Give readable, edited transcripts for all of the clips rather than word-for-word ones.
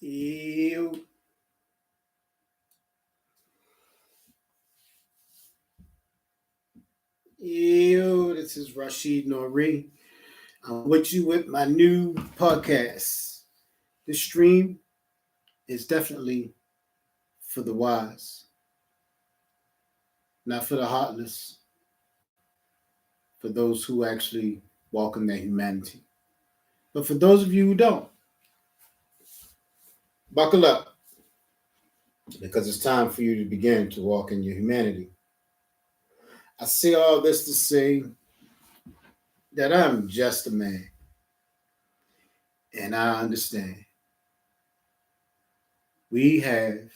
Ew. Ew. This is Rashid Nori. I'm with you with my new podcast. This stream is definitely for the wise, not for the heartless, for those who actually walk in their humanity. But for those of you who don't, buckle up because it's time for you to begin to walk in your humanity. I say all this to say that I'm just a man and I understand we have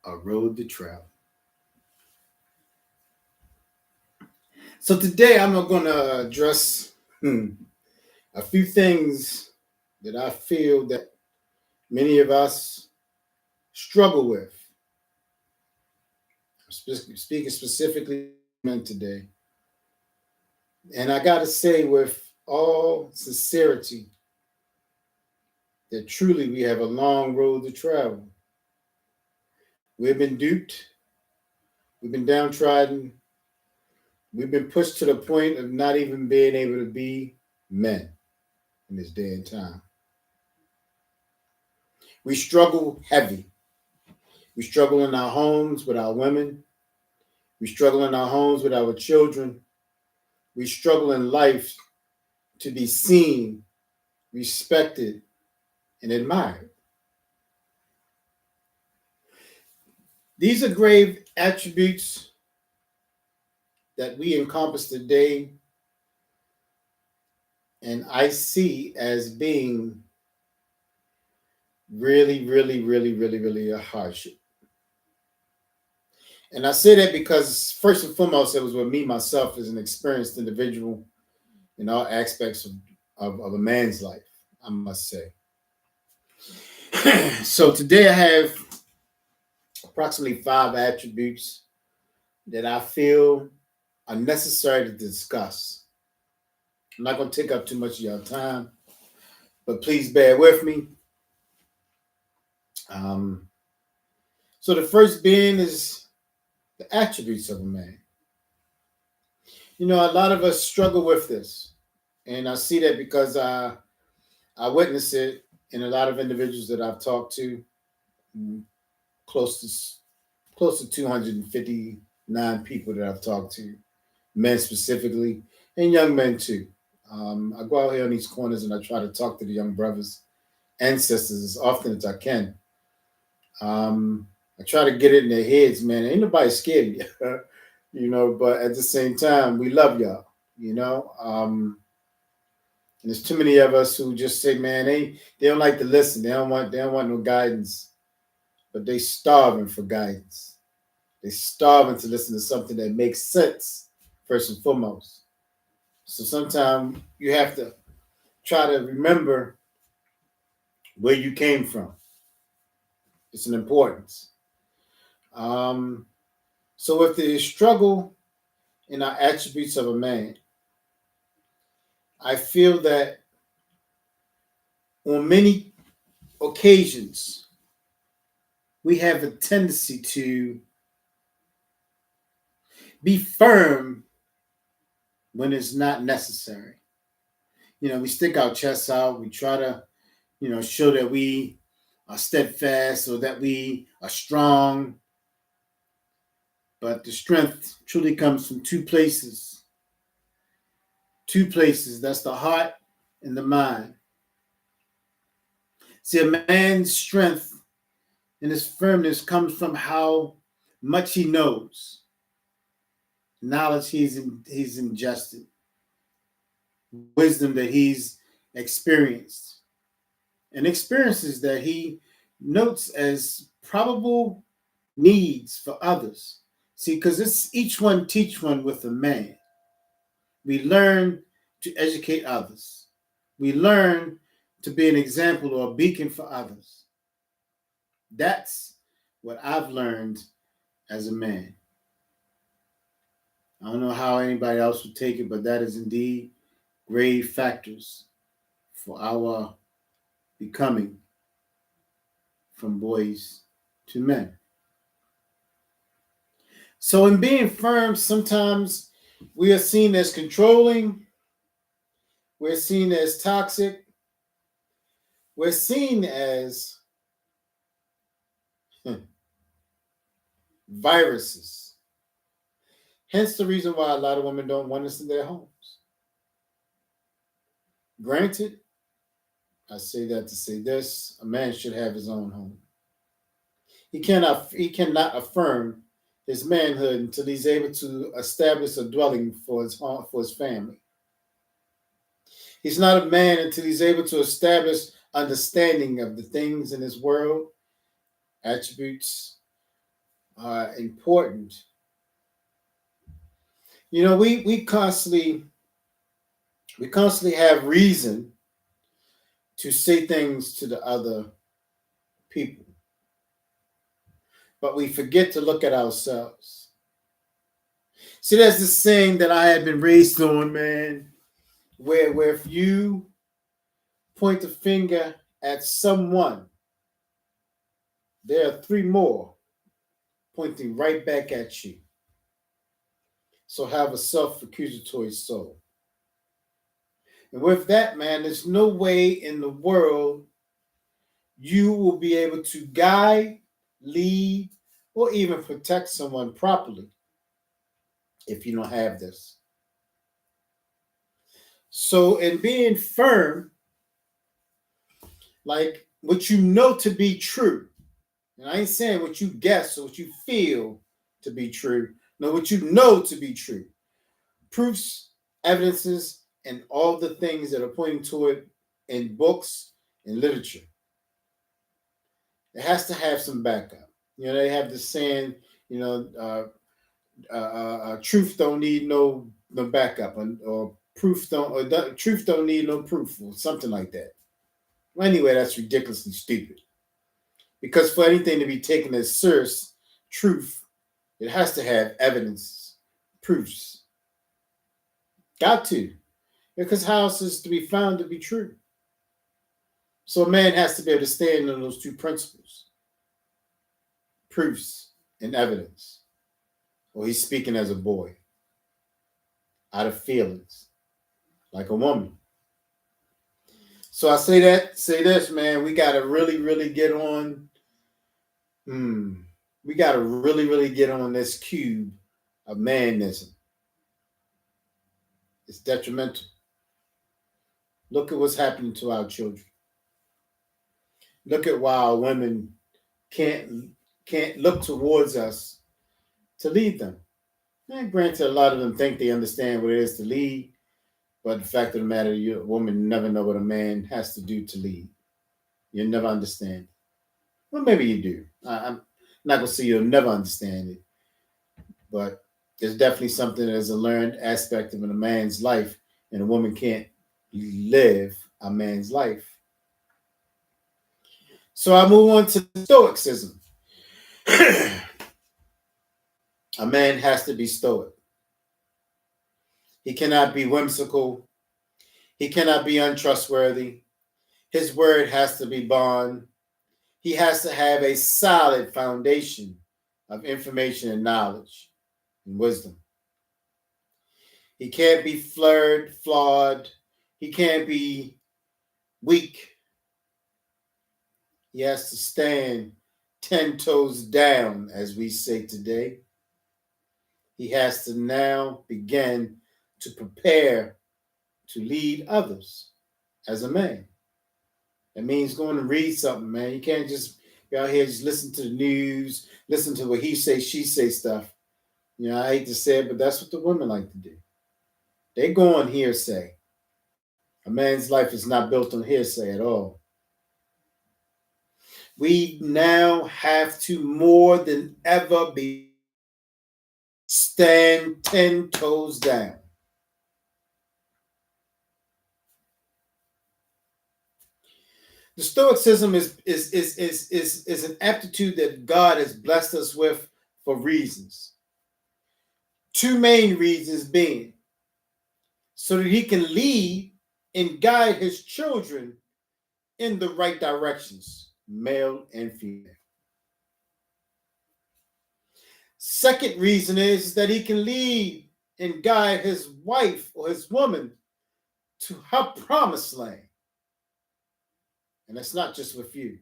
a road to travel. So today I'm going to address a few things that I feel that many of us struggle with. Speaking specifically men today. And I got to say with all sincerity that truly we have a long road to travel. We've been duped. We've been downtrodden. We've been pushed to the point of not even being able to be men in this day and time. We struggle heavy. We struggle in our homes with our women. We struggle in our homes with our children. We struggle in life to be seen, respected, and admired. These are grave attributes that we encompass today, and I see as being really a hardship. And I say that because, first and foremost, it was with me, myself, as an experienced individual in all aspects of a man's life, I must say. So today I have approximately 5 attributes that I feel are necessary to discuss. I'm not going to take up too much of your time, but please bear with me. So the first being is the attributes of a man. You know, a lot of us struggle with this, and I see that because I witness it in a lot of individuals that I've talked to, close to 259 people that I've talked to, men specifically, and young men too. I go out here on these corners and I try to talk to the young brothers and sisters as often as I can. I try to get it in their heads, man. Ain't nobody scared of you, you know. But at the same time, we love y'all, you know. And there's too many of us who just say, man, they don't like to listen. They don't want no guidance, but they starving for guidance. They starving to listen to something that makes sense first and foremost. So sometimes you have to try to remember where you came from. It's an importance. So if there is struggle in our attributes of a man, I feel that on many occasions we have a tendency to be firm when it's not necessary. You know, we stick our chests out. We try to, show that we are steadfast or that we are strong. But the strength truly comes from two places. Two places. That's the heart and the mind. See, a man's strength and his firmness comes from how much he knows, knowledge he's ingested, wisdom that he's experienced, and experiences that he notes as probable needs for others. See, because it's each one teach one with a man. We learn to educate others. We learn to be an example or a beacon for others. That's what I've learned as a man. I don't know how anybody else would take it, but that is indeed grave factors for our becoming, from boys to men. So, in being firm, sometimes we are seen as controlling, we're seen as toxic, we're seen as viruses. Hence the reason why a lot of women don't want us in their homes. Granted, I say that to say this: a man should have his own home. He cannot affirm his manhood until he's able to establish a dwelling for his home, for his family. He's not a man until he's able to establish understanding of the things in his world. Attributes are important. You know, we constantly have reason to say things to the other people, but we forget to look at ourselves. See, there's this saying that I had been raised on, man, where if you point the finger at someone, there are three more pointing right back at you. So have a self-accusatory soul. And with that, man, there's no way in the world you will be able to guide, lead, or even protect someone properly if you don't have this. So, in being firm, like what you know to be true, and I ain't saying what you guess or what you feel to be true, no, what you know to be true. Proofs, evidences, and all the things that are pointing to it in books and literature. It has to have some backup. You know, they have this saying, you know, truth don't need no backup, or truth don't need no proof, or something like that. Well, anyway, that's ridiculously stupid. Because for anything to be taken as serious truth, it has to have evidence, proofs. Got to. Because how else is to be found to be true? So a man has to be able to stand on those two principles, proofs and evidence. Or he's speaking as a boy, out of feelings, like a woman. So I say this, man, we gotta really, really get on. We gotta really, really get on this cube of manism. It's detrimental. Look at what's happening to our children. Look at why our women can't look towards us to lead them. And granted, a lot of them think they understand what it is to lead, but the fact of the matter, a woman never know what a man has to do to lead. You'll never understand. Well, maybe you do. I'm not gonna say you'll never understand it, but there's definitely something that is a learned aspect of a man's life, and a woman can't live a man's life. So I move on to stoicism. A man has to be stoic. He cannot be whimsical. He cannot be untrustworthy. His word has to be bond. He has to have a solid foundation of information and knowledge and wisdom. He can't be flawed. He can't be weak. He has to stand 10 toes down, as we say today. He has to now begin to prepare to lead others as a man. That means going to read something, man. You can't just be out here just listen to the news, listen to what he say, she say stuff. You know, I hate to say it, but that's what the women like to do. They go on hearsay. A man's life is not built on hearsay at all. We now have to more than ever be stand 10 toes down. The Stoicism is an aptitude that God has blessed us with for reasons. Two main reasons being so that he can lead and guide his children in the right directions. male and female. Second reason is that he can lead and guide his wife or his woman to her promised land. And it's not just with you.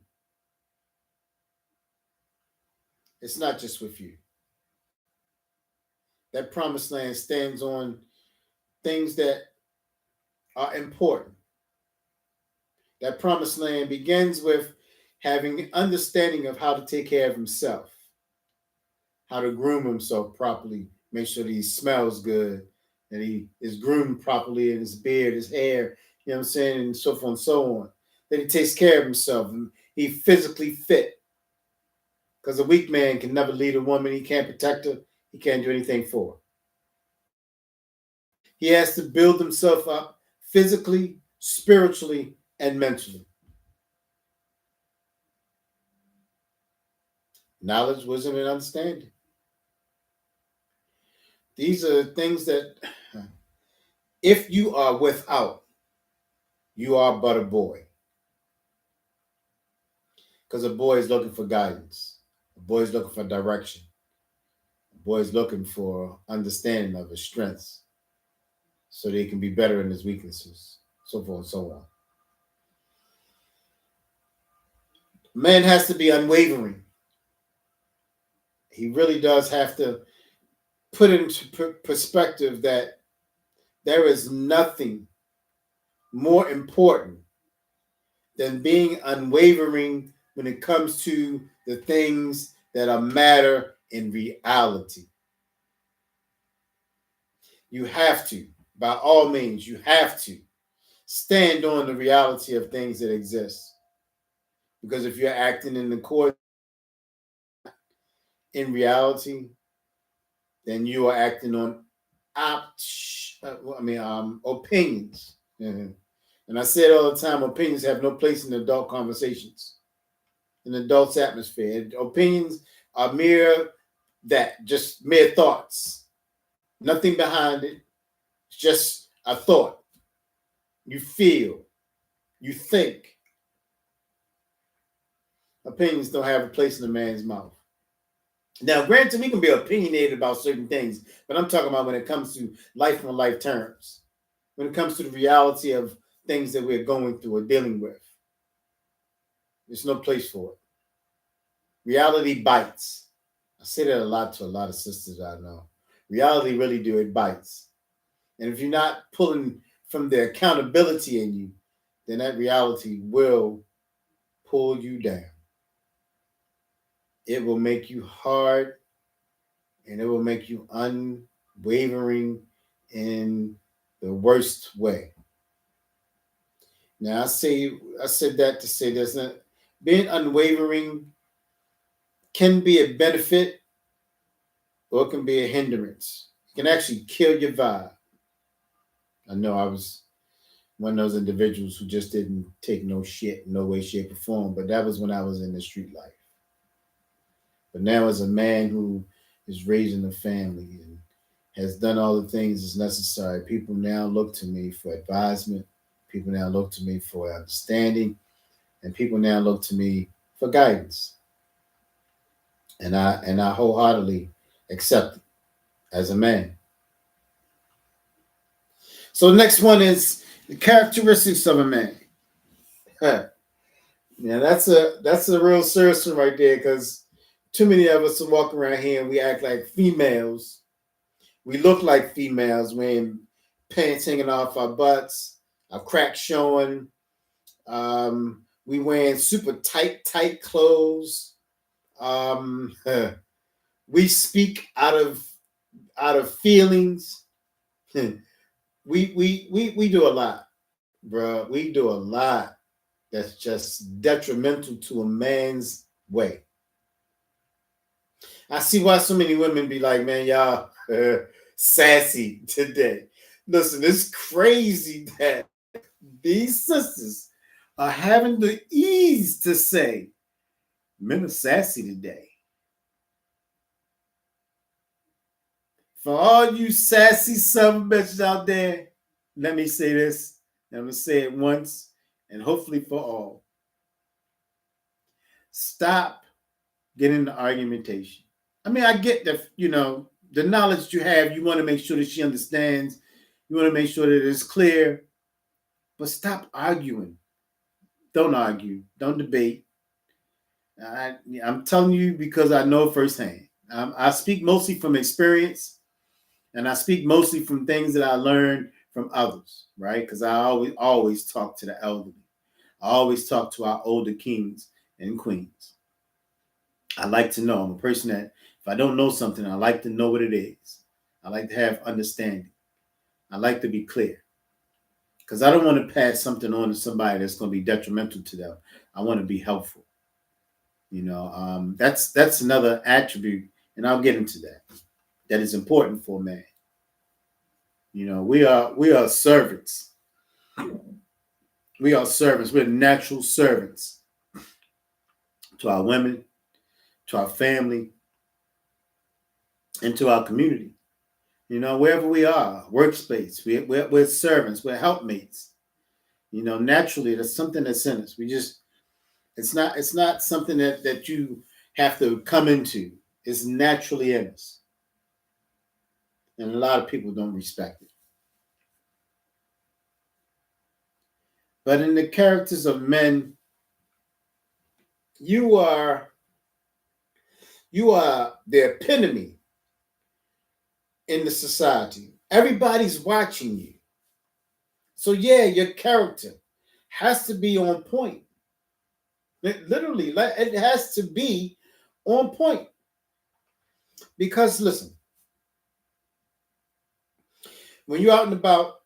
It's not just with you. That promised land stands on things that are important. That promised land begins with having an understanding of how to take care of himself, how to groom himself properly, make sure that he smells good, that he is groomed properly in his beard, his hair, you know what I'm saying, and so forth and so on. That he takes care of himself and he physically fit. Because a weak man can never lead a woman, he can't protect her, he can't do anything for her. He has to build himself up physically, spiritually, and mentally. Knowledge, wisdom, and understanding. These are things that, if you are without, you are but a boy. Because a boy is looking for guidance. A boy is looking for direction. A boy is looking for understanding of his strengths so that he can be better in his weaknesses, so forth and so on. Man has to be unwavering. He really does have to put into perspective that there is nothing more important than being unwavering when it comes to the things that are matter in reality. You have to, by all means, you have to stand on the reality of things that exist. Because if you're acting in accordance in reality, then you are acting on opinions. Mm-hmm. And I say it all the time, opinions have no place in adult conversations, in adults' atmosphere. Opinions are just mere thoughts. Nothing behind it. It's just a thought. You feel, you think. Opinions don't have a place in a man's mouth. Now, granted, we can be opinionated about certain things, but I'm talking about when it comes to life on life terms, when it comes to the reality of things that we're going through or dealing with. There's no place for it. Reality bites. I say that a lot to a lot of sisters I know. Reality really do, it bites. And if you're not pulling from the accountability in you, then that reality will pull you down. It will make you hard and it will make you unwavering in the worst way. Now I said that to say there's not being unwavering can be a benefit or it can be a hindrance. It can actually kill your vibe. I know I was one of those individuals who just didn't take no shit, no way, shape, or form, but that was when I was in the street life. But now as a man who is raising a family and has done all the things that's necessary, people now look to me for advisement. People now look to me for understanding, and people now look to me for guidance. And I wholeheartedly accept it as a man. So the next one is the characteristics of a man. Yeah, that's a real serious one right there, because too many of us are walking around here and we act like females. We look like females wearing pants hanging off our butts, our crack showing. We wearing super tight clothes. We speak out of feelings. We do a lot, bro. We do a lot that's just detrimental to a man's way. I see why so many women be like, man, y'all sassy today. Listen, it's crazy that these sisters are having the ease to say men are sassy today. For all you sassy son bitches out there, let me say this. I'm going to say it once and hopefully for all. Stop getting the argumentation. I mean, I get that, the knowledge you have, you want to make sure that she understands. You want to make sure that it's clear. But stop arguing. Don't argue. Don't debate. I'm telling you because I know firsthand. I speak mostly from experience, and I speak mostly from things that I learned from others, right? Because I always talk to the elderly. I always talk to our older kings and queens. I like to know. I'm a person that if I don't know something, I like to know what it is. I like to have understanding. I like to be clear. Because I don't want to pass something on to somebody that's going to be detrimental to them. I want to be helpful. That's another attribute, and I'll get into that. That is important for a man. We are servants. We are servants. We're natural servants to our women, to our family, and to our community. Wherever we are, workspace, we're servants, we're helpmates. Naturally, that's something that's in us. It's not something that you have to come into. It's naturally in us. And a lot of people don't respect it. But in the characters of men, you are the epitome in the society. Everybody's watching you. So yeah, your character has to be on point. Literally, it has to be on point. Because listen, when you're out and about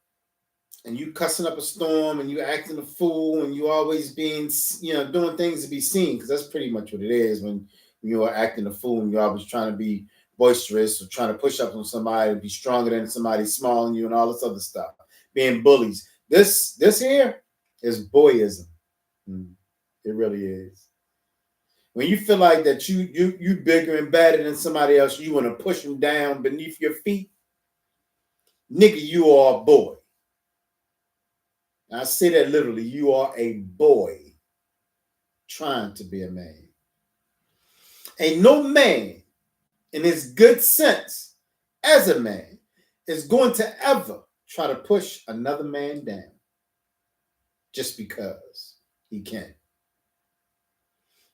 and you cussing up a storm and you acting a fool and you always being, doing things to be seen, because that's pretty much what it is when you are acting a fool and you're always trying to be boisterous or trying to push up on somebody, be stronger than somebody smaller than you and all this other stuff, being bullies. This here is boyism. It really is. When you feel like that you bigger and better than somebody else, you want to push them down beneath your feet, nigga, you are a boy. I say that literally. You are a boy trying to be a man. Ain't no man in his good sense as a man is going to ever try to push another man down just because he can.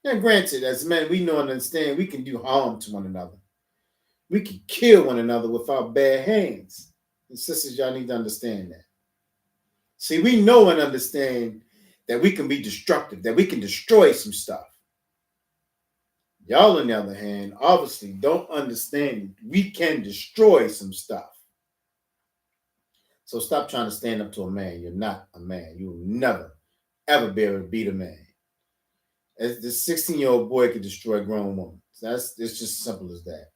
Now, granted, as men, we know and understand we can do harm to one another. We can kill one another with our bare hands. And sisters, y'all need to understand that. See, we know and understand that we can be destructive, that we can destroy some stuff. Y'all, on the other hand, obviously don't understand we can destroy some stuff. So stop trying to stand up to a man. You're not a man. You will never, ever be able to beat a man. As the 16-year-old boy could destroy a grown woman. It's just as simple as that.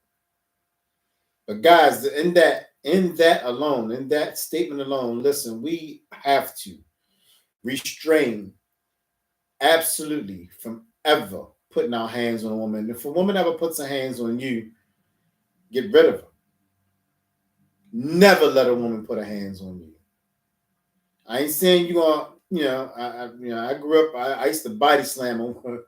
But guys, in that alone, in that statement alone, listen, we have to restrain absolutely from ever putting our hands on a woman. If a woman ever puts her hands on you, get rid of her. Never let a woman put her hands on you. I ain't saying you gonna, I grew up. I used to body slam on.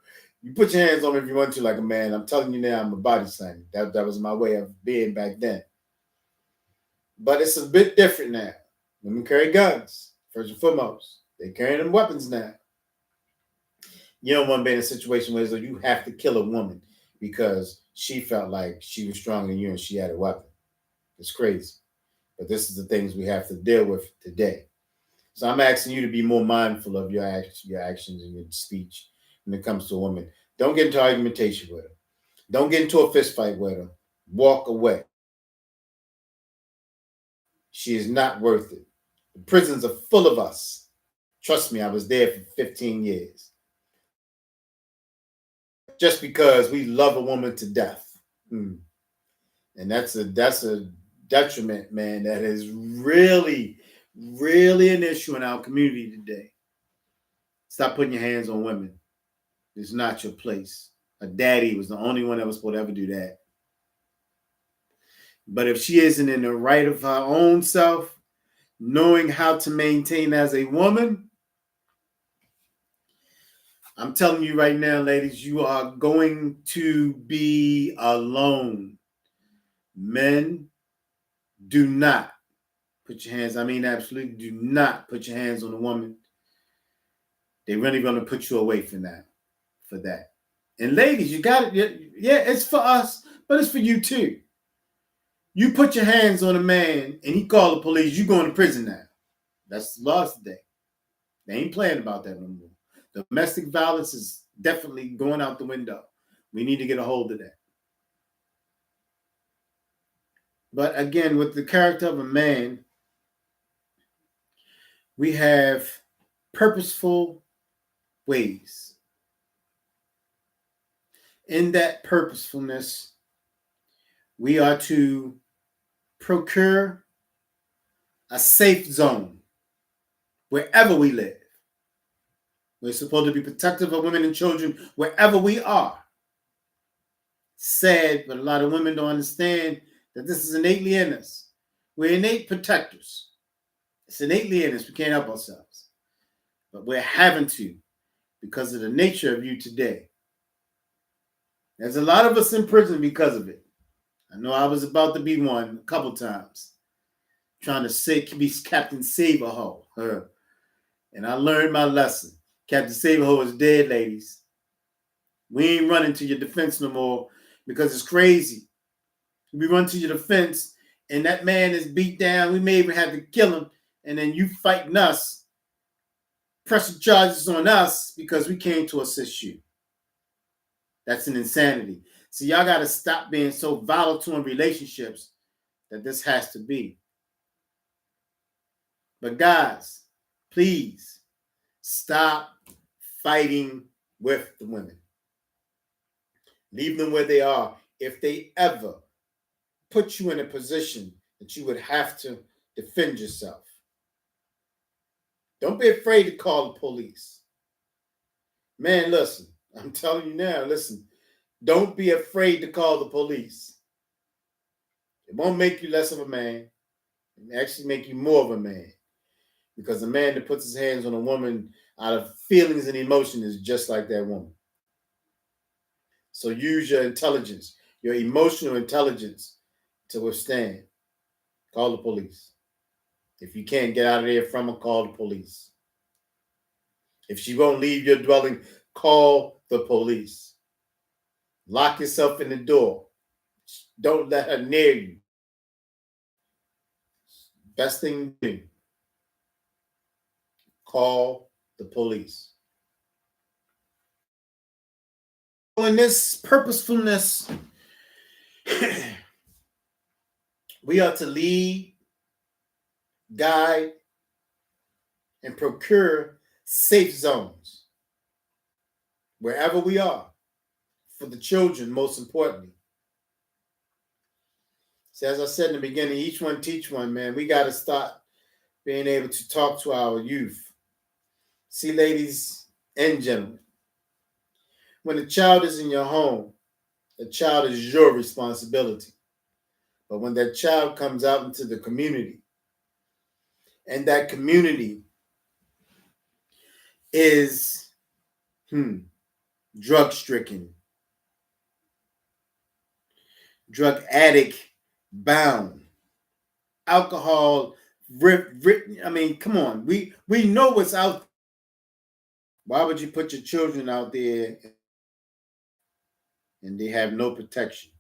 You put your hands on me if you want to, like a man. I'm telling you now, I'm a body slam. That was my way of being back then. But it's a bit different now. Women carry guns first and foremost. They carry them weapons now. You don't want to be in a situation where you have to kill a woman because she felt like she was stronger than you and she had a weapon. It's crazy. But this is the things we have to deal with today. So I'm asking you to be more mindful of your actions and your speech when it comes to a woman. Don't get into argumentation with her. Don't get into a fist fight with her. Walk away. She is not worth it. The prisons are full of us. Trust me, I was there for 15 years. Just because we love a woman to death. And that's a detriment, man, that is really, really an issue in our community today. Stop putting your hands on women. It's not your place. A daddy was the only one that was supposed to ever do that. But if she isn't in the right of her own self, knowing how to maintain as a woman, I'm telling you right now, ladies, you are going to be alone. Men, do not put your hands, I mean, absolutely do not put your hands on a woman. They're really going to put you away from that, for that. And ladies, you got it. Yeah, it's for us, but it's for you too. You put your hands on a man and he called the police, you going to prison now. That's the law today. They ain't playing about that no more. Domestic violence is definitely going out the window. We need to get a hold of that. But again, with the character of a man, we have purposeful ways. In that purposefulness, we are to procure a safe zone wherever we live. We're supposed to be protective of women and children wherever we are. Sad, but a lot of women don't understand that this is innately in us. We're innate protectors. It's innately in us. We can't help ourselves. But we're having to because of the nature of you today. There's a lot of us in prison because of it. I know I was about to be one a couple times, trying to be Captain Saberho. And I learned my lesson. Captain Saberho is dead, ladies. We ain't running to your defense no more because it's crazy. We run to your defense and that man is beat down. We may even have to kill him. And then you fighting us, pressing charges on us because we came to assist you. That's an insanity. So y'all got to stop being so volatile in relationships that this has to be. But guys, please stop fighting with the women. Leave them where they are. If they ever put you in a position that you would have to defend yourself, don't be afraid to call the police. Man, listen, I'm telling you now, listen, don't be afraid to call the police. It won't make you less of a man. It may actually make you more of a man. Because a man that puts his hands on a woman out of feelings and emotion is just like that woman. So use your intelligence, your emotional intelligence to withstand. Call the police. If you can't get out of there from her, call the police. If she won't leave your dwelling, call the police. Lock yourself in the door. Don't let her near you. Best thing to do. Call the police. In this purposefulness, we are to lead, guide, and procure safe zones wherever we are, for the children, most importantly. So as I said in the beginning, each one teach one, man. We got to start being able to talk to our youth. See, ladies and gentlemen, when a child is in your home, the child is your responsibility. But when that child comes out into the community, and that community is drug-stricken, drug addict bound, alcohol, I mean, come on. We know what's out there. Why would you put your children out there and they have no protection?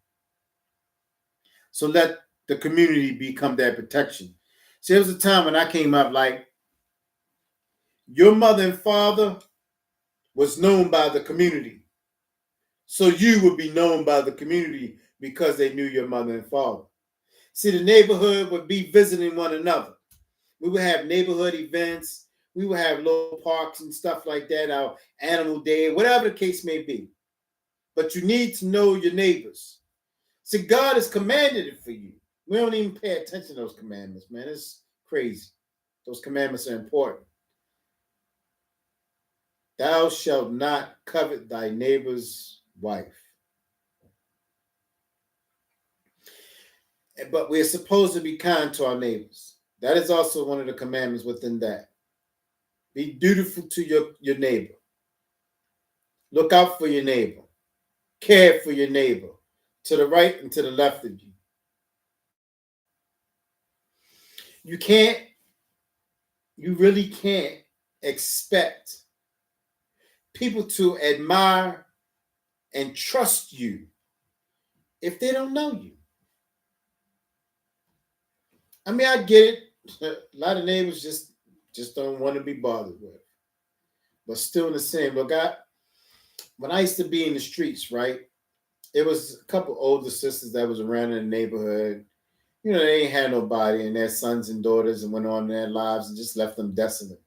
So let the community become that protection. See, there was a time when I came up like, your mother and father was known by the community. So you would be known by the community because they knew your mother and father. See, the neighborhood would be visiting one another. We would have neighborhood events. We would have little parks and stuff like that, our animal day, whatever the case may be. But you need to know your neighbors. See, God has commanded it for you. We don't even pay attention to those commandments, man. It's crazy. Those commandments are important. Thou shalt not covet thy neighbor's wife. But we're supposed to be kind to our neighbors. That is also one of the commandments within that. Be dutiful to your neighbor. Look out for your neighbor. Care for your neighbor to the right and to the left of you. You can't, you really can't expect people to admire and trust you if they don't know you. I mean, I get it. A lot of neighbors just don't want to be bothered with. But still in the same, look, when I used to be in the streets, right? It was a couple older sisters that was around in the neighborhood. You know, they ain't had nobody and their sons and daughters and went on their lives and just left them desolate.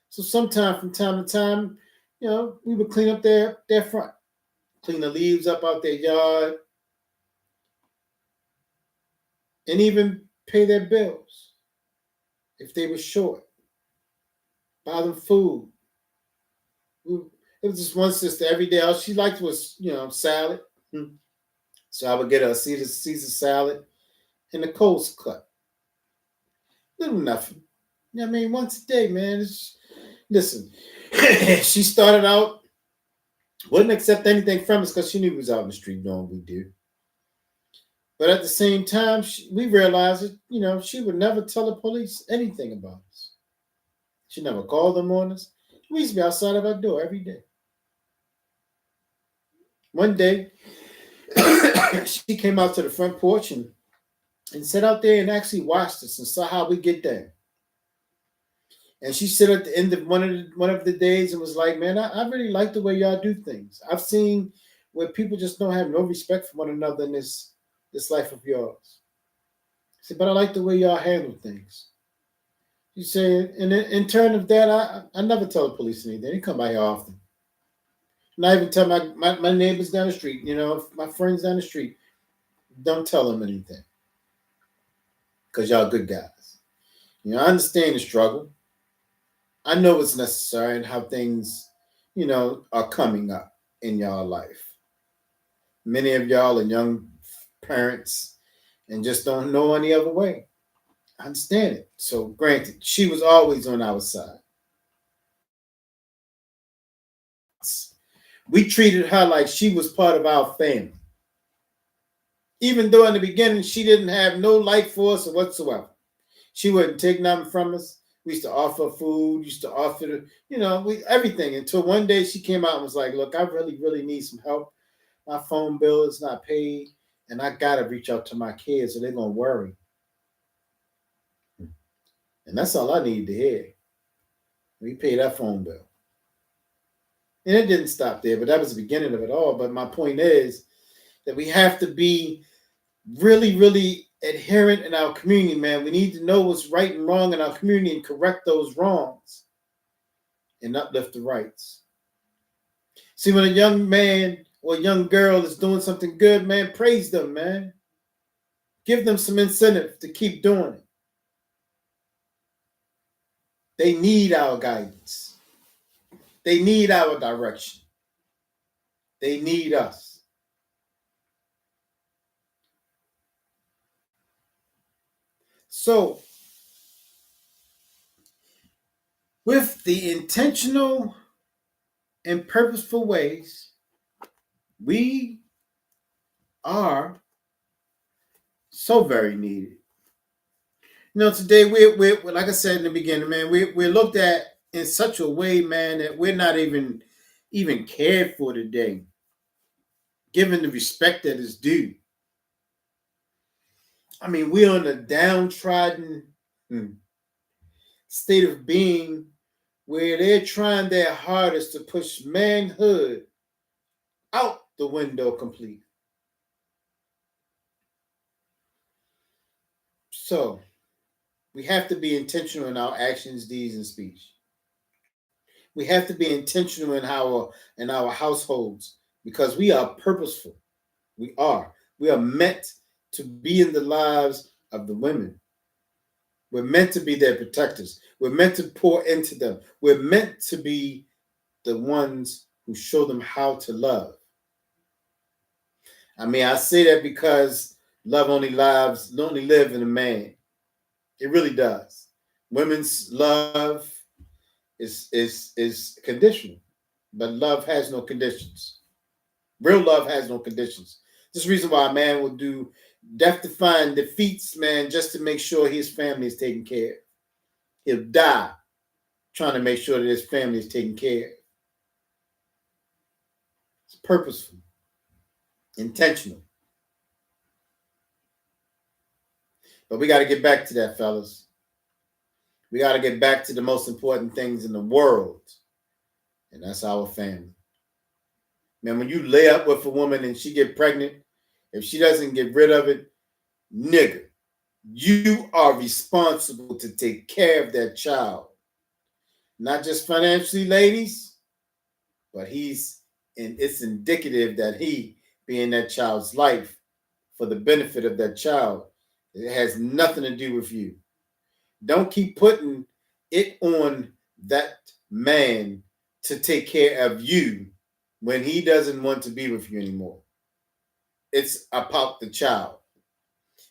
So sometime from time to time, we would clean up their front, clean the leaves up out their yard, and even pay their bills if they were short. Buy them food. It was just one sister every day. All she liked was, salad. So I would get her a Caesar salad and a cold cut. Little nothing. I mean, once a day, man. Listen, she started out, wouldn't accept anything from us because she knew we was out in the street doing what we do. But at the same time, we realized that, she would never tell the police anything about us. She never called them on us. We used to be outside of our door every day. One day, she came out to the front porch and sat out there and actually watched us and saw how we get down. And she said at the end of one of the days and was like, man, I really like the way y'all do things. I've seen where people just don't have no respect for one another in this life of yours. She said, but I like the way y'all handle things. She said, and in turn of that, I never tell the police anything. They come by here often. And I even tell my neighbors down the street, my friends down the street, don't tell them anything. Because y'all good guys. I understand the struggle. I know what's necessary and how things, are coming up in y'all life. Many of y'all are young parents and just don't know any other way. I understand it. So granted, she was always on our side. We treated her like she was part of our family. Even though in the beginning she didn't have no like for us whatsoever. She wouldn't take nothing from us. We used to offer food, used to offer everything until one day she came out and was like, look, I really, really need some help. My phone bill is not paid, and I got to reach out to my kids or they're going to worry. And that's all I needed to hear. We paid that phone bill. And it didn't stop there, but that was the beginning of it all. But my point is that we have to be really, really adherent in our community, man. We need to know what's right and wrong in our community and correct those wrongs and uplift the rights. See, when a young man or a young girl is doing something good, man, praise them, man. Give them some incentive to keep doing it. They need our guidance. They need our direction. They need us. So, with the intentional and purposeful ways, we are so very needed. Today we're like I said in the beginning, man, we're looked at in such a way, man, that we're not even cared for today, given the respect that is due. I mean, we're on a downtrodden state of being where they're trying their hardest to push manhood out the window completely. So we have to be intentional in our actions, deeds, and speech. We have to be intentional in our households because we are purposeful. We are. We are meant to be in the lives of the women. We're meant to be their protectors. We're meant to pour into them. We're meant to be the ones who show them how to love. I mean, I say that because love only live in a man. It really does. Women's love is conditional. But love has no conditions. Real love has no conditions. This is the reason why a man will do death-defying defeats, man, just to make sure his family is taken care of. He'll die trying to make sure that his family is taken care of. It's purposeful, intentional. But we got to get back to that, fellas. We got to get back to the most important things in the world, and that's our family. Man, when you lay up with a woman and she get pregnant, if she doesn't get rid of it, nigga, you are responsible to take care of that child. Not just financially, ladies, but it's indicative that he be in that child's life for the benefit of that child. It has nothing to do with you. Don't keep putting it on that man to take care of you when he doesn't want to be with you anymore. It's about the child.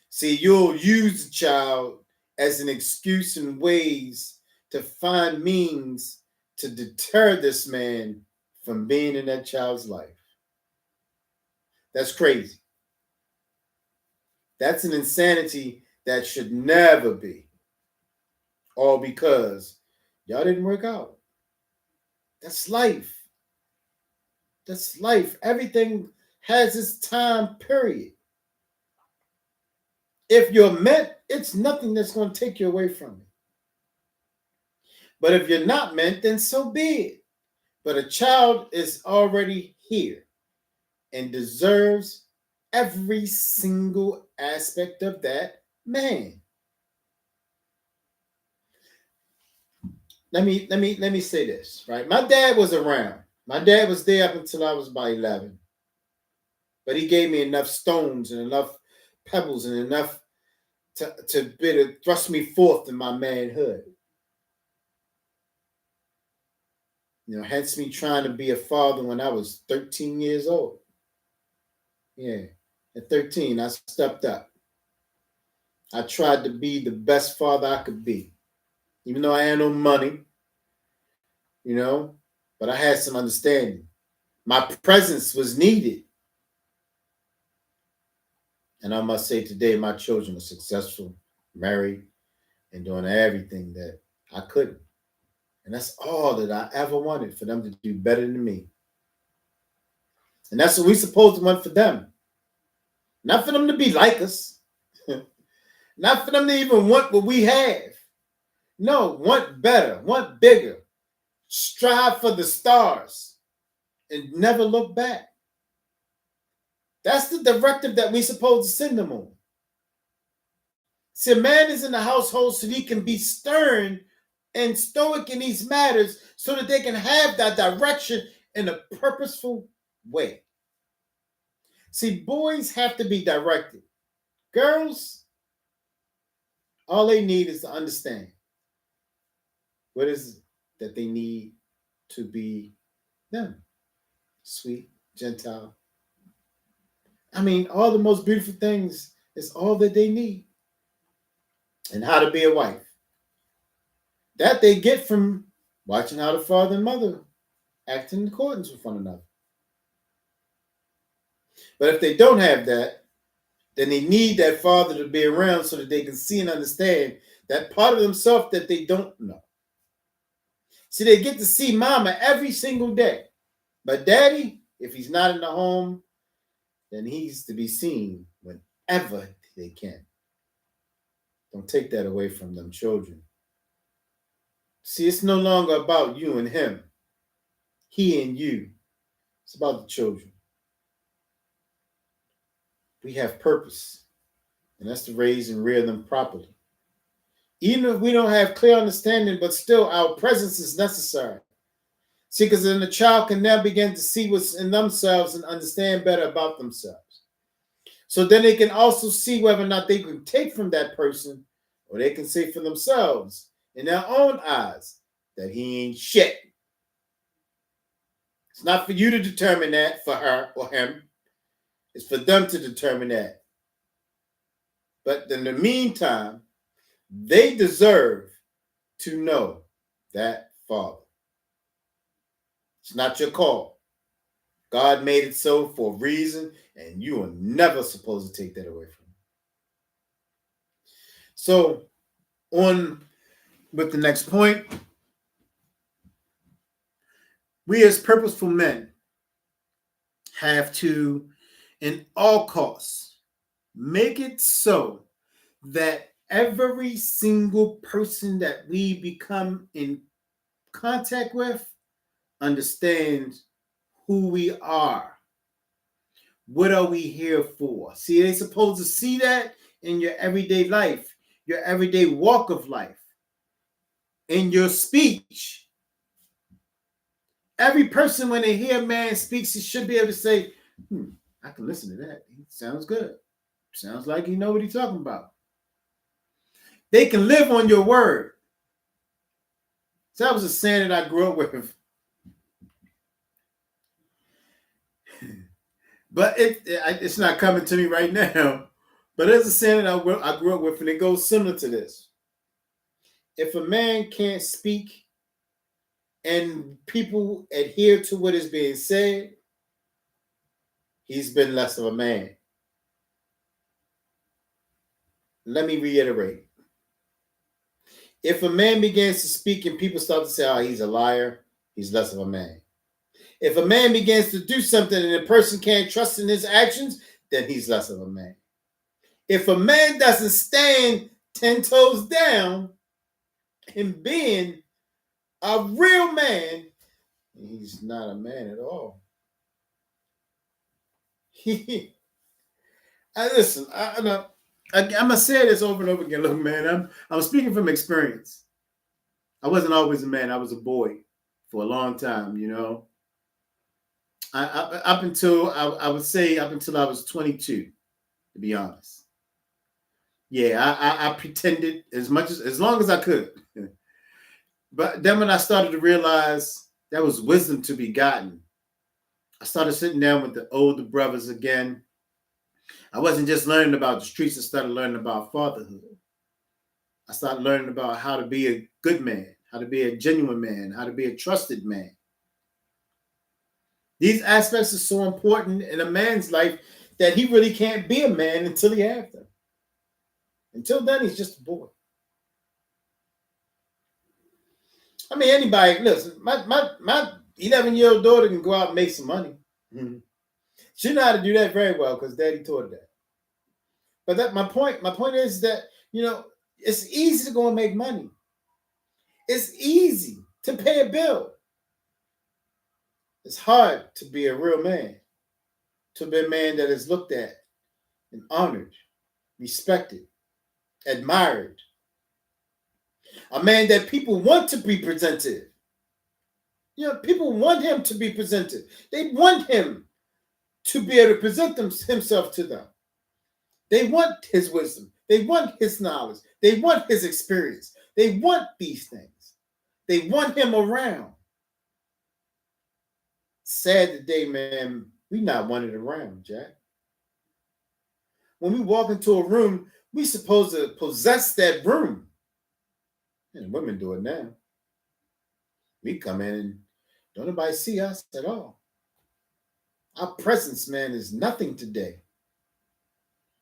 See, you'll use the child as an excuse and ways to find means to deter this man from being in that child's life. That's crazy. That's an insanity that should never be. All because y'all didn't work out. That's life. That's life. Everything has its time period. If you're meant, it's nothing that's going to take you away from it. But if you're not meant, then so be it. But a child is already here and deserves every single aspect of that man. Let me say this, right? My dad was around. My dad was there up until I was about 11. But he gave me enough stones and enough pebbles and enough to be to thrust me forth in my manhood. You know, hence me trying to be a father when I was 13 years old. Yeah. At 13, I stepped up. I tried to be the best father I could be. Even though I had no money, you know, but I had some understanding. My presence was needed. And I must say today, my children are successful, married, and doing everything that I couldn't. And that's all that I ever wanted, for them to do better than me. And that's what we're supposed to want for them. Not for them to be like us. Not for them to even want what we have. No, want better, want bigger. Strive for the stars and never look back. That's the directive that we're supposed to send them on. See, a man is in the household so he can be stern and stoic in these matters so that they can have that direction in a purposeful way. See, boys have to be directed. Girls, all they need is to understand what is it that they need to be them. Sweet, gentle. I mean, all the most beautiful things is all that they need. And how to be a wife. That they get from watching how the father and mother act in accordance with one another. But if they don't have that, then they need that father to be around so that they can see and understand that part of themselves that they don't know. See, they get to see mama every single day. But daddy, if he's not in the home, then he's to be seen whenever they can. Don't take that away from them children. See, it's no longer about you and him. He and you. It's about the children. We have purpose, and that's to raise and rear them properly. Even if we don't have clear understanding, but still our presence is necessary. See, because then the child can now begin to see what's in themselves and understand better about themselves. So then they can also see whether or not they can take from that person, or they can say for themselves in their own eyes that he ain't shit. It's not for you to determine that for her or him. It's for them to determine that. But in the meantime, they deserve to know that father. It's not your call. God made it so for a reason, and you are never supposed to take that away from him. So, on with the next point, we as purposeful men have to, in all costs, make it so that every single person that we become in contact with understands who we are. What are we here for? See, they're supposed to see that in your everyday life, your everyday walk of life, in your speech. Every person, when they hear a man speaks, he should be able to say, I can listen to that. He sounds good. Sounds like you know what he's talking about. They can live on your word. So that was a saying that I grew up with. But it's not coming to me right now. But there's a saying that I grew up with, and it goes similar to this. If a man can't speak and people adhere to what is being said, he's been less of a man. Let me reiterate. If a man begins to speak and people start to say, oh, he's a liar, he's less of a man. If a man begins to do something and a person can't trust in his actions, then he's less of a man. If a man doesn't stand 10 toes down in being a real man, he's not a man at all. Listen, I'm gonna say this over and over again. Look, man, I'm speaking from experience. I wasn't always a man. I was a boy for a long time. You know, up until I would say up until I was 22, to be honest. Yeah, I pretended as long as I could. But then when I started to realize there was wisdom to be gotten, I started sitting down with the older brothers again. I wasn't just learning about the streets. I started learning about fatherhood. I started learning about how to be a good man, how to be a genuine man, how to be a trusted man. These aspects are so important in a man's life that he really can't be a man until he has them. Until then, he's just a boy. I mean, anybody, listen, my 11-year-old daughter can go out and make some money. Mm-hmm. She know how to do that very well because daddy taught her that. But my point is that, you know, it's easy to go and make money. It's easy to pay a bill. It's hard to be a real man, to be a man that is looked at and honored, respected, admired. A man that people want to be presented. You know, people want him to be presented. They want him to be able to present himself to them. They want his wisdom. They want his knowledge. They want his experience. They want these things. They want him around. Sad today, man, we not wanted around, Jack. When we walk into a room, we supposed to possess that room. And women do it now. We come in and don't nobody see us at all. Our presence, man, is nothing today.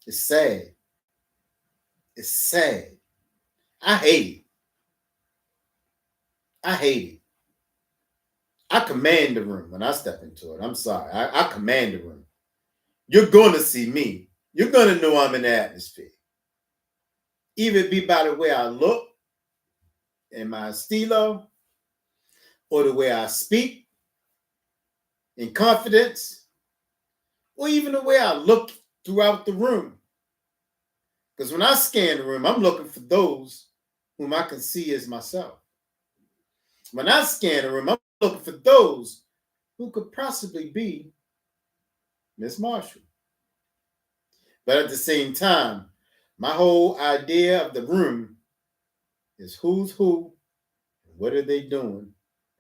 It's sad. It's sad. I hate it. I hate it. I command the room when I step into it. I'm sorry. I command the room. You're going to see me. You're going to know I'm in the atmosphere. Either it be by the way I look in my stilo or the way I speak in confidence or even the way I look throughout the room. Because when I scan the room, I'm looking for those whom I can see as myself. When I scan the room, I'm looking for those who could possibly be Miss Marshall. But at the same time, my whole idea of the room is who's who, what are they doing,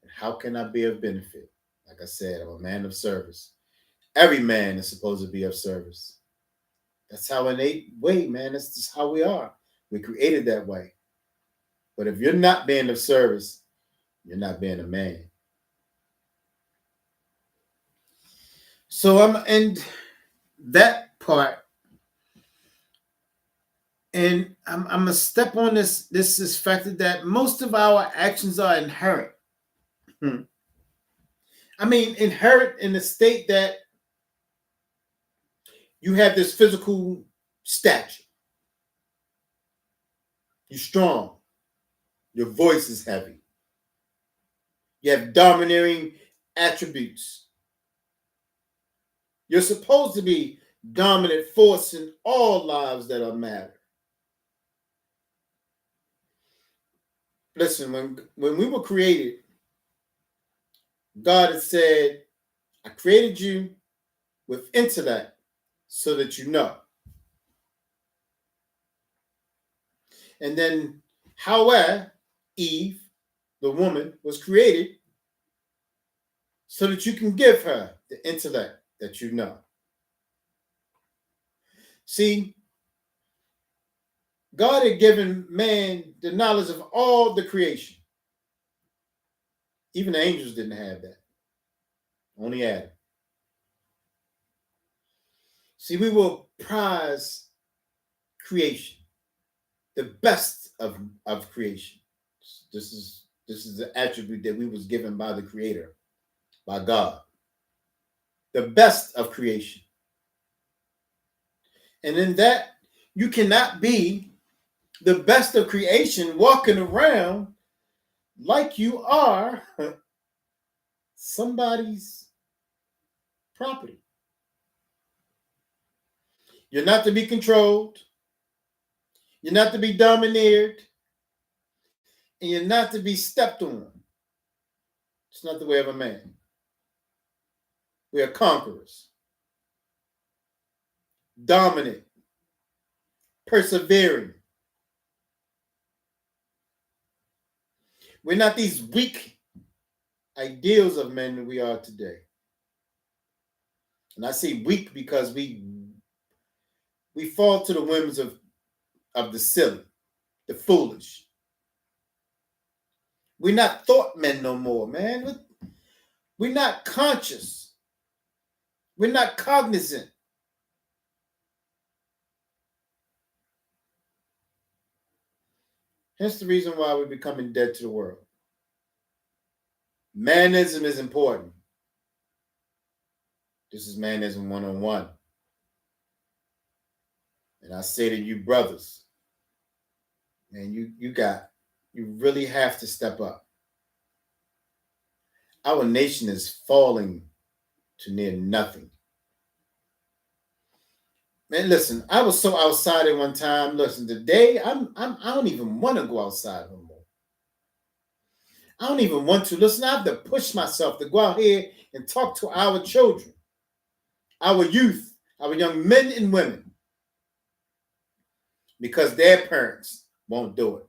and how can I be of benefit? Like I said, I'm a man of service. Every man is supposed to be of service. That's how innate way, man. That's just how we are. We're created that way. But if you're not being of service, you're not being a man. So I'm in that part, and I'm gonna step on this is factor that most of our actions are inherent. Hmm. I mean, inherent in the state that you have this physical stature. You're strong. Your voice is heavy. You have domineering attributes. You're supposed to be dominant force in all lives that are matter. Listen, when we were created, God had said, I created you with intellect so that you know. And then Hawa, Eve, the woman, was created so that you can give her the intellect that you know. See, God had given man the knowledge of all the creation. Even the angels didn't have that. Only Adam. See, we will prize creation, the best of creation. This is the attribute that we was given by the Creator, by God. The best of creation. And in that, you cannot be the best of creation walking around like you are somebody's property. You're not to be controlled. You're not to be domineered. And you're not to be stepped on. It's not the way of a man. We are conquerors, dominant, persevering. We're not these weak ideals of men that we are today. And I say weak because we fall to the whims of the silly, the foolish. We're not thought men no more, man. We're not conscious. We're not cognizant. Hence the reason why we're becoming dead to the world. Manism is important. This is Manism 101. And I say to you, brothers, man, you really have to step up. Our nation is falling to near nothing. Man, listen, I was so outside at one time. Listen, today I don't even want to go outside no more. I don't even want to. Listen, I have to push myself to go out here and talk to our children, our youth, our young men and women, because their parents won't do it.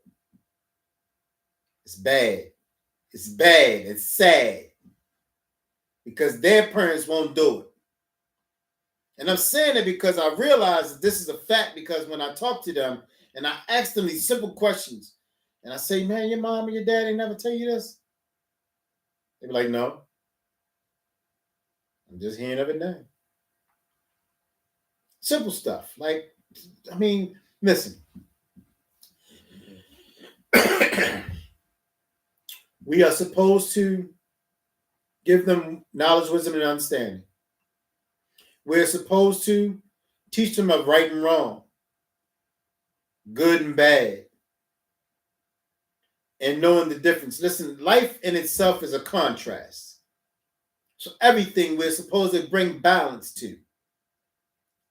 It's bad. It's bad. It's sad. Because their parents won't do it. And I'm saying it because I realize that this is a fact, because when I talk to them and I ask them these simple questions and I say, man, your mom and your daddy never tell you this? They be like, no. I'm just hearing of it now. Simple stuff. Like, I mean, listen. We are supposed to give them knowledge, wisdom, and understanding. We're supposed to teach them of right and wrong, good and bad, and knowing the difference. Listen, life in itself is a contrast. So everything we're supposed to bring balance to.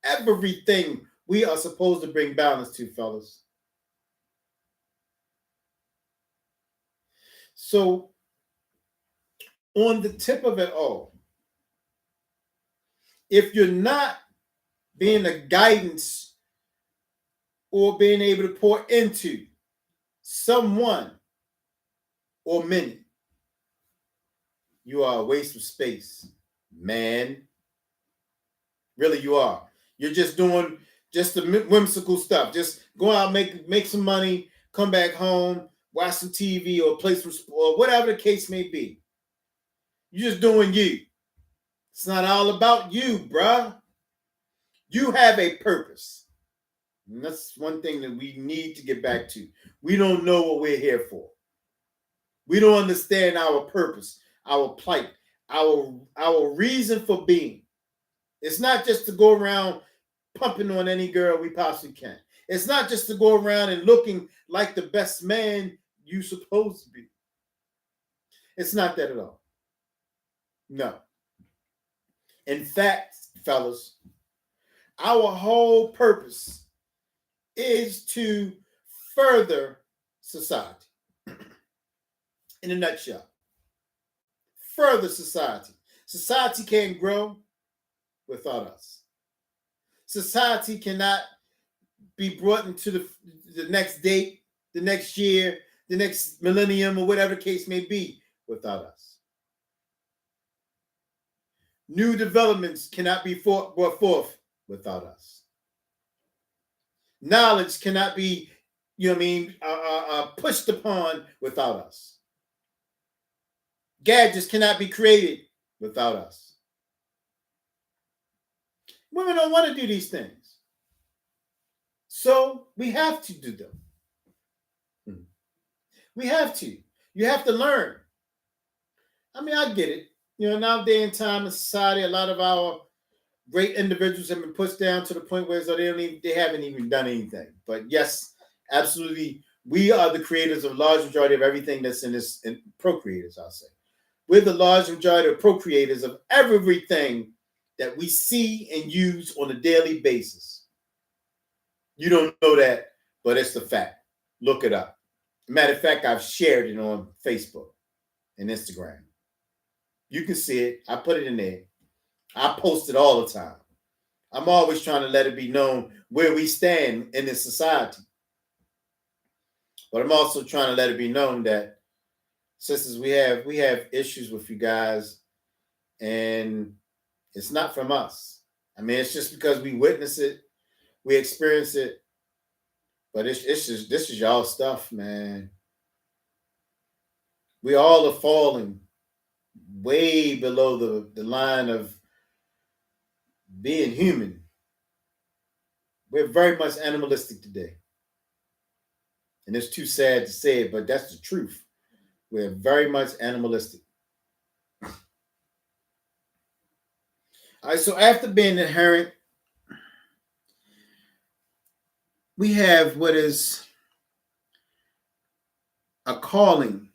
Everything we are supposed to bring balance to, fellas. So on the tip of it all, if you're not being a guidance or being able to pour into someone or many, you are a waste of space, man. Really, you are. You're just doing just the whimsical stuff. Just go out, make some money, come back home, watch some TV or play some sport, or whatever the case may be. You're just doing you. It's not all about you, bruh. You have a purpose. And that's one thing that we need to get back to. We don't know what we're here for. We don't understand our purpose, our plight, our reason for being. It's not just to go around pumping on any girl we possibly can. It's not just to go around and looking like the best man you supposed to be. It's not that at all. No. In fact, fellas, our whole purpose is to further society. In a nutshell, further society. Society can't grow without us. Society cannot be brought into the next date, the next year, the next millennium, or whatever the case may be without us. New developments cannot be brought forth without us. Knowledge cannot be, pushed upon without us. Gadgets cannot be created without us. Women don't want to do these things. So we have to do them. We have to. You have to learn. I mean, I get it. Nowadays in time in society, a lot of our great individuals have been pushed down to the point where they haven't even done anything. But yes, absolutely, we are the creators of a large majority of everything that's in this, and procreators, I'll say. We're the large majority of procreators of everything that we see and use on a daily basis. You don't know that, but it's the fact. Look it up. Matter of fact, I've shared it on Facebook and Instagram. You can see it. I put it in there. I post it all the time. I'm always trying to let it be known where we stand in this society. But I'm also trying to let it be known that, sisters, we have issues with you guys, and it's not from us. I mean, it's just because we witness it, we experience it, but this is y'all stuff, man. We all are falling way below the line of being human. We're very much animalistic today. And it's too sad to say it, but that's the truth. We're very much animalistic. All right, so after being inherent, we have what is a calling.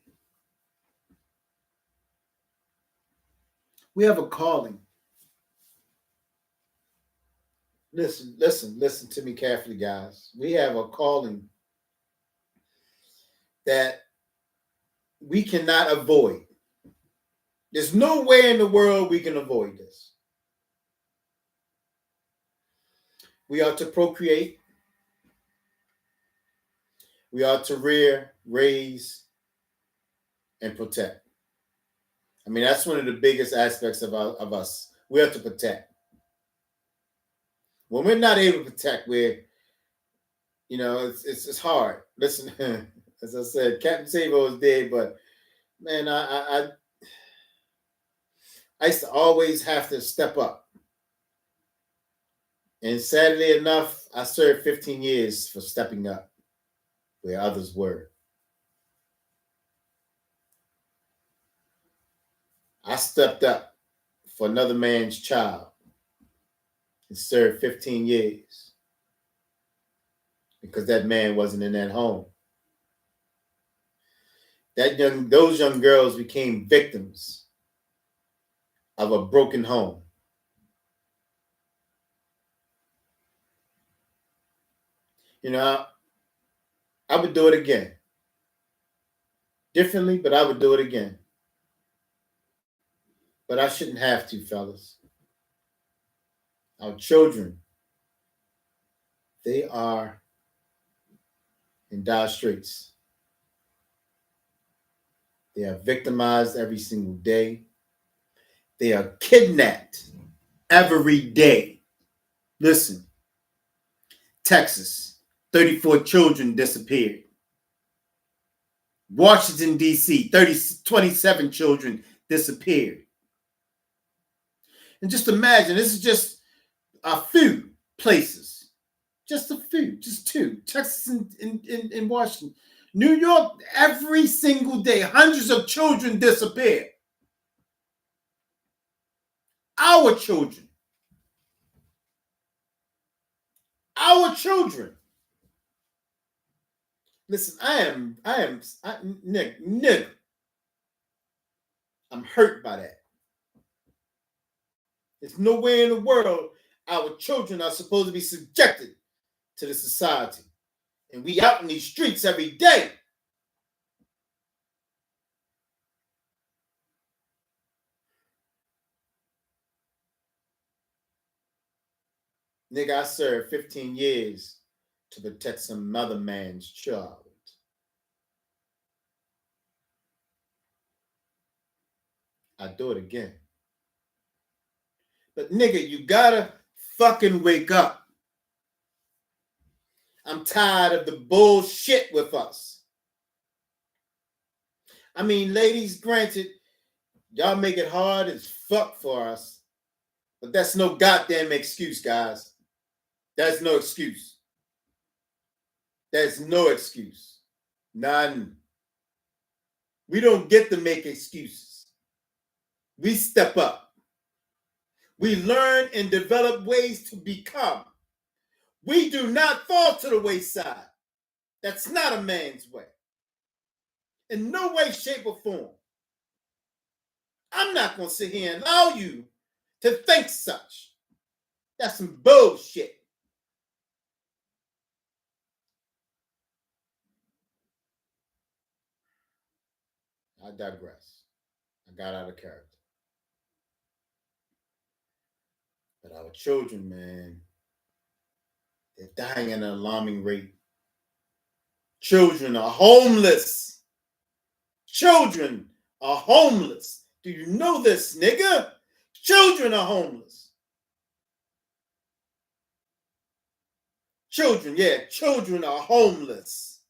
We have a calling. Listen to me carefully, guys. We have a calling that we cannot avoid. There's no way in the world we can avoid this. We are to procreate. We are to rear, raise, and protect. I mean, that's one of the biggest aspects of us. We have to protect. When we're not able to protect, it's hard. Listen, as I said, Captain Savo is dead, but man, I used to always have to step up. And sadly enough, I served 15 years for stepping up where others were. I stepped up for another man's child and served 15 years because that man wasn't in that home. Those young girls became victims of a broken home. I would do it again. Differently, but I would do it again. But I shouldn't have to, fellas. Our children, they are in dire straits. They are victimized every single day. They are kidnapped every day. Listen, Texas, 34 children disappeared. Washington, D.C., 27 children disappeared. And just imagine, this is just a few places. Just a few, just two. Texas and Washington. New York, every single day, hundreds of children disappear. Our children. Our children. Listen, Nick, I'm hurt by that. There's no way in the world our children are supposed to be subjected to the society. And we out in these streets every day. Nigga, I served 15 years to protect some other man's child. I do it again. But nigga, you gotta fucking wake up. I'm tired of the bullshit with us. I mean, ladies, granted, y'all make it hard as fuck for us. But that's no goddamn excuse, guys. That's no excuse. There's no excuse. None. We don't get to make excuses. We step up. We learn and develop ways to become. We do not fall to the wayside. That's not a man's way. In no way, shape, or form. I'm not going to sit here and allow you to think such. That's some bullshit. I digress. I got out of character. But our children, man, they're dying at an alarming rate. Children are homeless. Children are homeless. Do you know this, nigga? Children are homeless. Children are homeless.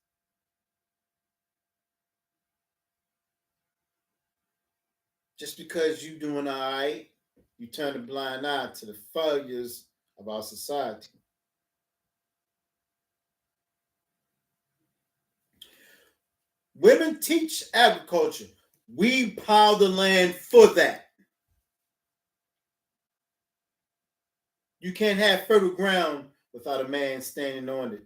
Just because you're doing all right, you turn a blind eye to the failures of our society. Women teach agriculture. We plow the land for that. You can't have fertile ground without a man standing on it.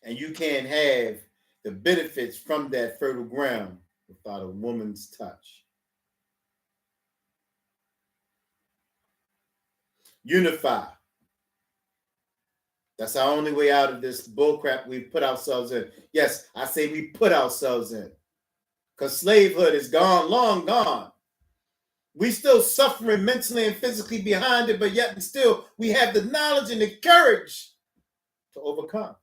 And you can't have the benefits from that fertile ground without a woman's touch. Unify. That's our only way out of this bullcrap we put ourselves in. Yes, I say we put ourselves in. Because slavehood is gone, long gone. We still suffering mentally and physically behind it, but yet and still we have the knowledge and the courage to overcome.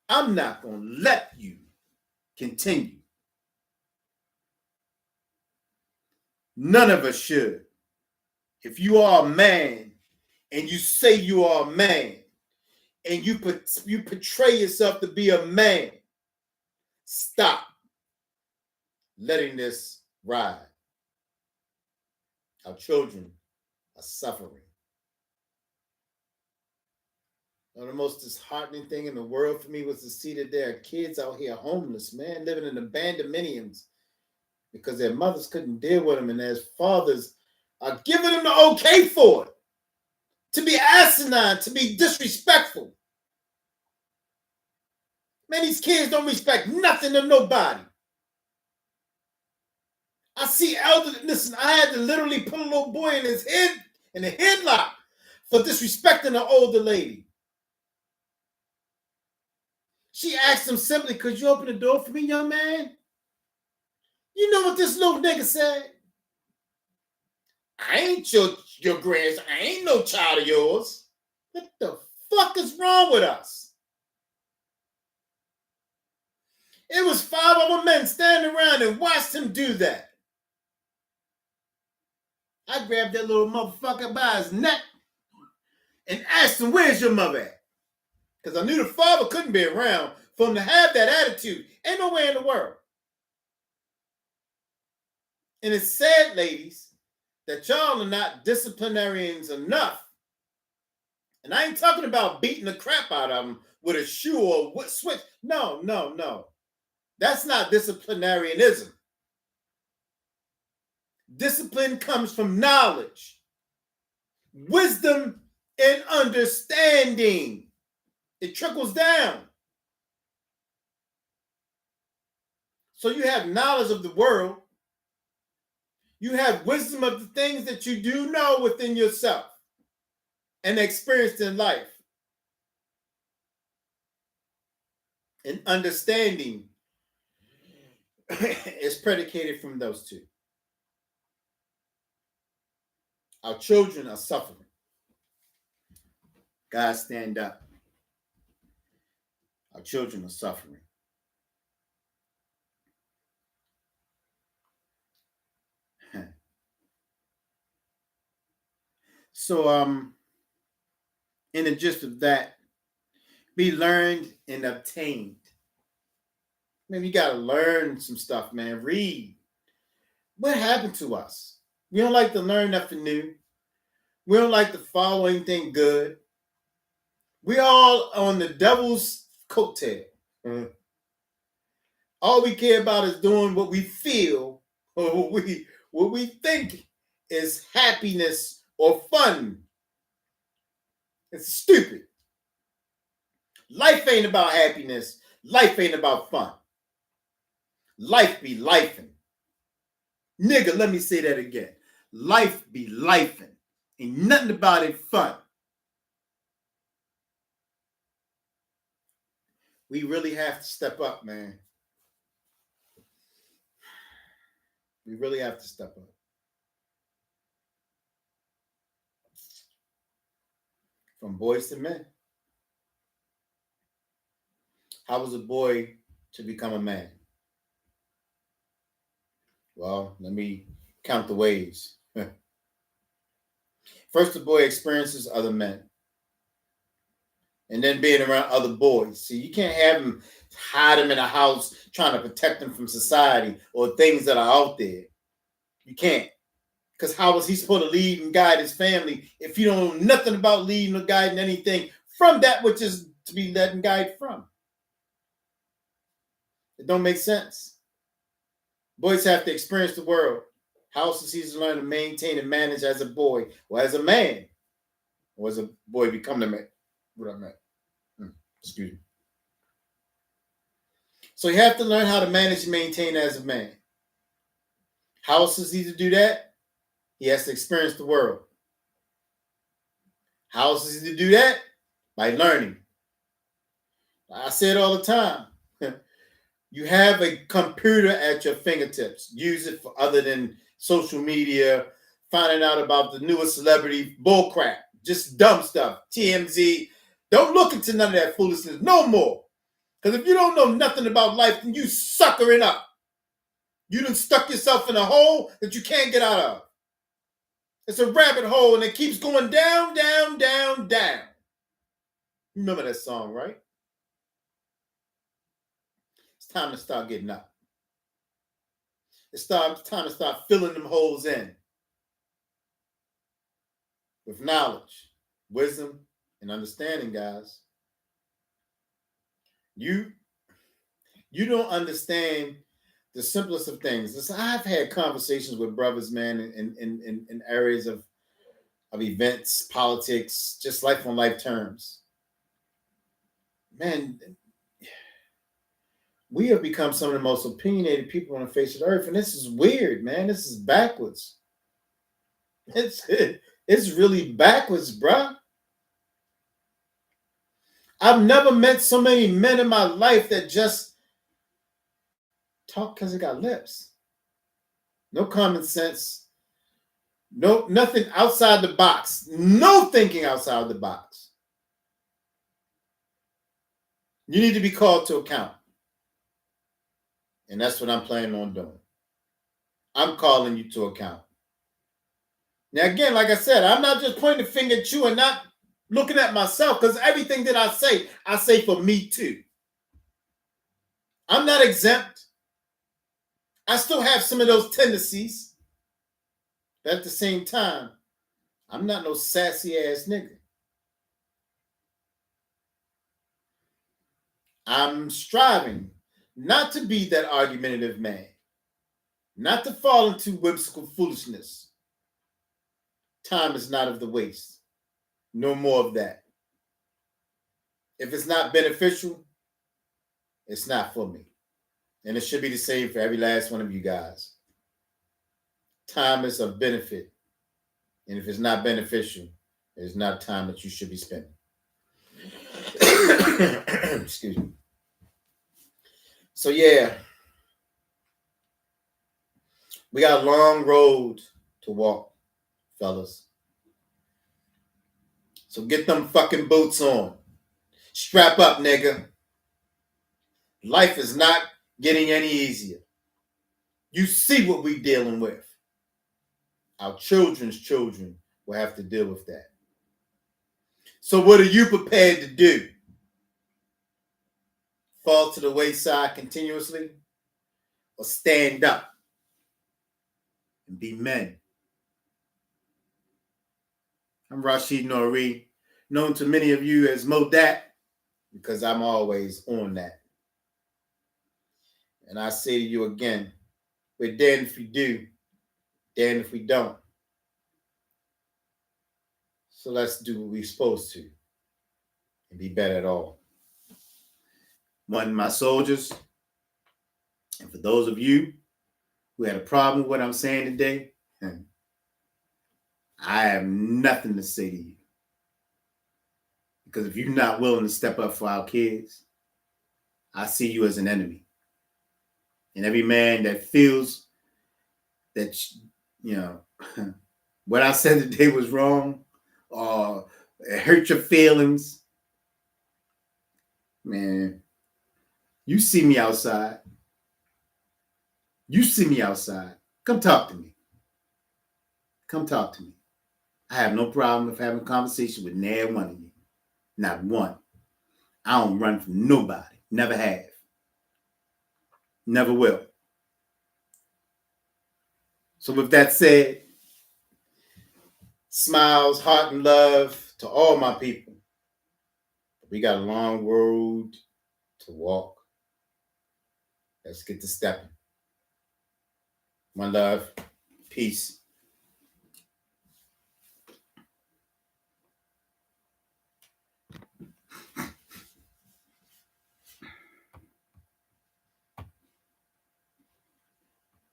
I'm not going to let you continue. None of us should. If you are a man and you say you are a man and you portray yourself to be a man, stop letting this ride. Our children are suffering. One of the most disheartening thing in the world for me was to see that there are kids out here homeless, man, living in abandonments because their mothers couldn't deal with them and their fathers are giving them the okay for it. To be asinine, to be disrespectful. Man, these kids don't respect nothing or nobody. I see elderly, listen, I had to literally put a little boy in his head, in a headlock for disrespecting an older lady. She asked him simply, could you open the door for me, young man? You know what this little nigga said? I ain't your grandson. I ain't no child of yours. What the fuck is wrong with us? It was 5 other men standing around and watched him do that. I grabbed that little motherfucker by his neck and asked him, where's your mother at? Because I knew the father couldn't be around for him to have that attitude. Ain't no way in the world. And it's sad, ladies, that y'all are not disciplinarians enough. And I ain't talking about beating the crap out of them with a shoe or what switch. No, no, no. That's not disciplinarianism. Discipline comes from knowledge, wisdom, and understanding. It trickles down. So you have knowledge of the world. You have wisdom of the things that you do know within yourself and experienced in life. And understanding is predicated from those two. Our children are suffering. God, stand up. Our children are suffering. So, in the gist of that, be learned and obtained. Man, you got to learn some stuff, man. Read. What happened to us? We don't like to learn nothing new. We don't like to follow anything good. We all on the devil's coattail. All we care about is doing what we feel or what we think is happiness or fun. It's stupid. Life ain't about happiness. Life ain't about fun. Life be lifing. Nigga, let me say that again. Life be lifing. Ain't nothing about it fun. We really have to step up, man. We really have to step up. From boys to men. How was a boy to become a man? Well, let me count the ways. First, the boy experiences other men. And then being around other boys. See, you can't have him hide him in a house trying to protect him from society or things that are out there. You can't. Because how was he supposed to lead and guide his family if you don't know nothing about leading or guiding anything from that which is to be led and guided from? It don't make sense. Boys have to experience the world. How else is he to learn to maintain and manage as a boy or as a man? Or as a boy become the man? What I meant. Excuse me. So you have to learn how to manage and maintain as a man. How else is he to do that? He has to experience the world. How else is he to do that? By learning. I say it all the time. You have a computer at your fingertips. Use it for other than social media, finding out about the newest celebrity bullcrap, just dumb stuff, TMZ. Don't look into none of that foolishness no more. Because if you don't know nothing about life, then you suckering up. You done stuck yourself in a hole that you can't get out of. It's a rabbit hole and it keeps going down, down, down, down. You remember that song, right? It's time to start getting up. It's time to start filling them holes in with knowledge, wisdom, and understanding, guys. You don't understand the simplest of things. Listen, I've had conversations with brothers, man, in areas of events, politics, just life on life terms. Man, we have become some of the most opinionated people on the face of the earth, and this is weird, man. This is backwards. It's really backwards, bruh. I've never met so many men in my life that just talk because they got lips. No common sense. No, nothing outside the box. No thinking outside the box. You need to be called to account. And that's what I'm planning on doing. I'm calling you to account. Now, again, like I said, I'm not just pointing the finger at you and not looking at myself, because everything that I say for me too. I'm not exempt. I still have some of those tendencies. But at the same time, I'm not no sassy ass nigga. I'm striving not to be that argumentative man, not to fall into whimsical foolishness. Time is not of the waste. No more of that. If it's not beneficial, it's not for me. And it should be the same for every last one of you guys. Time is of benefit. And if it's not beneficial, it's not time that you should be spending. Excuse me. So yeah, we got a long road to walk, fellas. So get them fucking boots on. Strap up, nigga. Life is not getting any easier. You see what we dealing with. Our children's children will have to deal with that. So what are you prepared to do? Fall to the wayside continuously? Or stand up and be men? I'm Rashid Nori, known to many of you as Modat, because I'm always on that. And I say to you again, we're damned if we do, damned if we don't. So let's do what we're supposed to and be better at all. One, my soldiers, and for those of you who had a problem with what I'm saying today, I have nothing to say to you. Because if you're not willing to step up for our kids, I see you as an enemy. And every man that feels that, what I said today was wrong or it hurt your feelings, man, you see me outside. You see me outside. Come talk to me. Come talk to me. I have no problem with having a conversation with near one of you. Not one. I don't run from nobody. Never have. Never will. So with that said, smiles, heart, and love to all my people. We got a long road to walk. Let's get to stepping. One love. Peace.